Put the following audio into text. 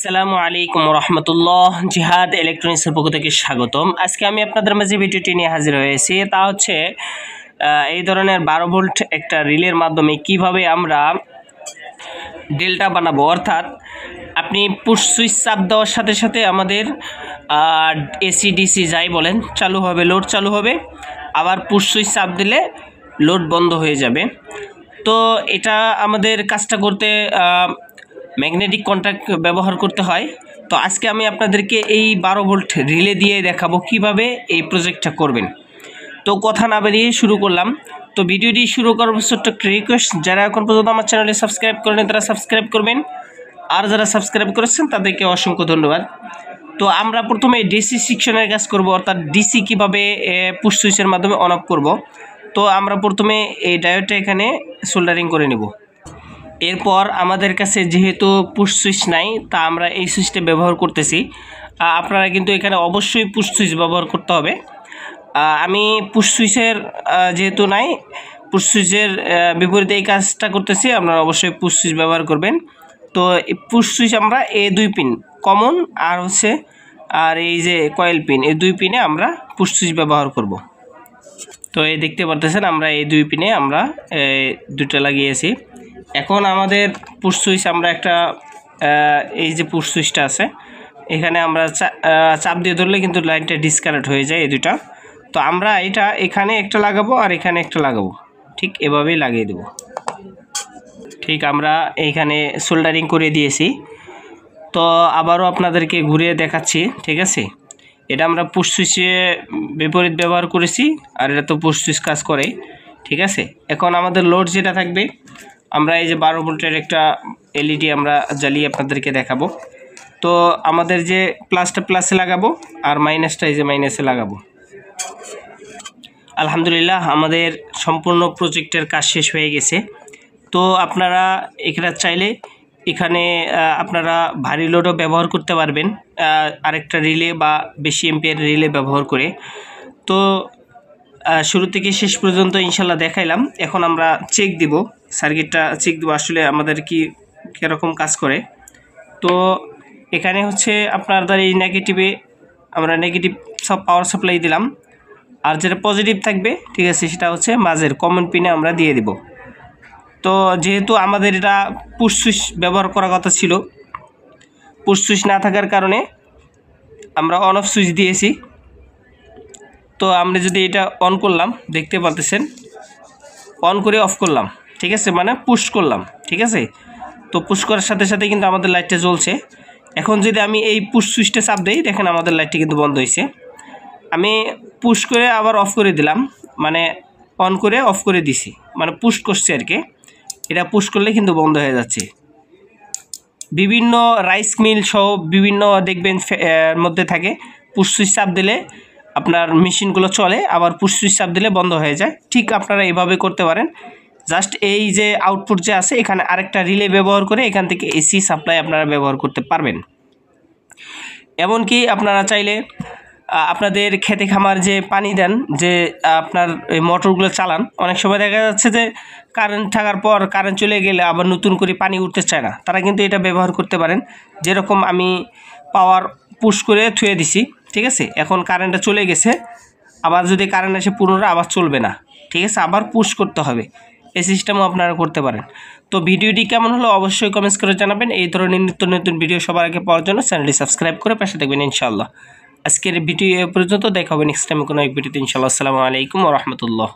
আসসালামু আলাইকুম রহমতুল্লাহ। জিহাদ ইলেকট্রনিক্সের পক্ষ থেকে স্বাগতম। আজকে আমি আপনাদের মাঝে ভিডিওটি নিয়ে হাজির হয়েছি। তা হচ্ছে এই ধরনের 12 ভোল্ট একটা রিলের মাধ্যমে কিভাবে আমরা ডেল্টা বানাবো, অর্থাৎ আপনি পুশ সুইচ চাপ দেওয়ার সাথে সাথে আমাদের এসি ডিসি যাই বলেন চালু হবে, লোড চালু হবে, আবার পুশ সুইচ চাপ দিলে লোড বন্ধ হয়ে যাবে। তো এটা আমাদের কাজটা করতে ম্যাগনেটিক কন্ট্যাক্ট ব্যবহার করতে হয়। তো আজকে আমি আপনাদেরকে এই 12 ভোল্ট রিলে দিয়ে দেখাবো কিভাবে এই প্রজেক্টটা করবেন। তো কথা না বেরিয়ে শুরু করলাম। তো ভিডিওটি শুরু করার ছোট্ট একটা রিকোয়েস্ট, যারা এখন পর্যন্ত আমার চ্যানেলে সাবস্ক্রাইব করেন তারা সাবস্ক্রাইব করবেন, আর যারা সাবস্ক্রাইব করেছেন তাদেরকে অসংখ্য ধন্যবাদ। তো আমরা প্রথমে ডিসি সেকশনের কাজ করব, অর্থাৎ ডিসি কিভাবে পুশ সুইচের মাধ্যমে অন অফ করব। তো আমরা প্রথমে এই ডায়োডটা এখানে সোল্ডারিং করে নেব। এরপর আমাদের কাছে যেহেতু পুশ সুইচ নাই, তা আমরা এই সুইচটা ব্যবহার করতেছি। আপনারা কিন্তু এখানে অবশ্যই পুশ সুইচ ব্যবহার করতে হবে। আমি পুশ সুইচের যেহেতু নাই, পুশ সুইচের বিপরীতে এই কাজটা করতেছি, আপনারা অবশ্যই পুশ সুইচ ব্যবহার করবেন। তো এই পুশ সুইচ আমরা এই 2 পিন কমন আর এই যে কয়েল পিন, এই 2 পিনে আমরা পুশ সুইচ ব্যবহার করব। তো এই দেখতে পারতেছেন আমরা এই 2 পিনে আমরা দুটো লাগিয়েছি। এখন আমাদের পুশ সুইচ আমরা একটা এই যে পুশ সুইচটা আছে এখানে আমরা চাপ দিয়ে ধরলে কিন্তু লাইনটা ডিসকানেক্ট হয়ে যায় এই দুটা। তো আমরা এটা এখানে একটা লাগাবো আর এখানে একটা লাগাবো, ঠিক এভাবেই লাগিয়ে দেব। ঠিক আমরা এইখানে সোল্ডারিং করে দিয়েছি। তো আবারও আপনাদেরকে ঘুরিয়ে দেখাচ্ছি, ঠিক আছে। এটা আমরা পুশ সুইচে বিপরীত ব্যবহার করেছি, আর এটা তো পুশ সুইচ কাজ করে, ঠিক আছে। এখন আমাদের লোড যেটা থাকবে, আমরা এই যে 12 ভোল্টের একটা এলইডি আমরা জ্বালিয়ে আপনাদেরকে দেখাবো। তো আমাদের যে প্লাসটা প্লাসে লাগাবো আর মাইনাসটা এই যে মাইনাসে লাগাবো। আলহামদুলিল্লাহ আমাদের সম্পূর্ণ প্রজেক্টের কাজ শেষ হয়ে গেছে। তো আপনারা এখানে চাইলে এখানে আপনারা ভারী লোডও ব্যবহার করতে পারবেন, আরেকটা রিলে বা বেশি এম্পিয়ার রিলে ব্যবহার করে। তো শুরু থেকে শেষ পর্যন্ত ইনশাল্লাহ দেখাইলাম। এখন আমরা চেক দিব, সার্কিটটা চেক দিব আসলে আমাদের কীরকম কাজ করে। তো এখানে হচ্ছে আপনাদের এই নেগেটিভে আমরা নেগেটিভ সব পাওয়ার সাপ্লাই দিলাম, আর যেটা পজিটিভ থাকবে, ঠিক আছে, সেটা হচ্ছে মাঝের কমন পিনে আমরা দিয়ে দিব। তো যেহেতু আমাদের এটা পুশ সুইচ ব্যবহার করার কথা ছিল, পুশ সুইচ না থাকার কারণে আমরা অন অফ সুইচ দিয়েছি। তো আমরা যদি এটা অন করলাম, দেখতে পারতেছেন অন করে অফ করলাম, ঠিক আছে, মানে পুশ করলাম, ঠিক আছে। তো পুশ করার সাথে সাথে কিন্তু আমাদের লাইটটা জ্বলছে। এখন যদি আমি এই পুশ সুইচটা চাপ দিই, দেখেন আমাদের লাইটটা কিন্তু বন্ধ হয়েছে। আমি পুশ করে আবার অফ করে দিলাম, মানে অন করে অফ করে দিছি, মানে পুশ করছে আর কি। এটা পুশ করলে কিন্তু বন্ধ হয়ে যাচ্ছে। বিভিন্ন রাইস মিল সহ বিভিন্ন দেখবেন মধ্যে থাকে, পুশ সুইচ চাপ দিলে আপনার মেশিনগুলো চলে, আবার পুশ সুইচ চাপ দিলে বন্ধ হয়ে যায়। ঠিক আপনারা এইভাবে করতে পারেন। জাস্ট এই যে আউটপুট যে আছে এখানে আরেকটা রিলে ব্যবহার করে এখান থেকে এসি সাপ্লাই আপনারা ব্যবহার করতে পারবেন। এমনকি আপনারা চাইলে আপনাদের খেতে খামার যে পানি দেন, যে আপনার এই মোটরগুলো চালান, অনেক সময় দেখা যাচ্ছে যে কারেন্ট থাকার পর কারেন্ট চলে গেলে আবার নতুন করে পানি উঠতে চায় না, তারা কিন্তু এটা ব্যবহার করতে পারেন। যেরকম আমি পাওয়ার পুশ করে থুয়ে দিছি, ঠিক আছে, এখন কারেন্টটা চলে গেছে, আবার যদি কারেন্ট আসে পুনরায় আবার চলবে না, ঠিক আছে, আবার পুশ করতে হবে। এই সিস্টেমও আপনারা করতে পারেন। তো ভিডিওটি কেমন হলো অবশ্যই কমেন্টস করে জানাবেন। এই ধরনের নিত্য নতুন ভিডিও সবার আগে পাওয়ার জন্য চ্যানেলটি সাবস্ক্রাইব করে পাশে থাকবেন ইনশাআল্লাহ। আজকের ভিডিও এ পর্যন্ত, দেখা হবে নেক্সট টাইম কোনো এক ভিডিওতে ইনশাআল্লাহ। আসসালামু আলাইকুম ওয়া রাহমাতুল্লাহ।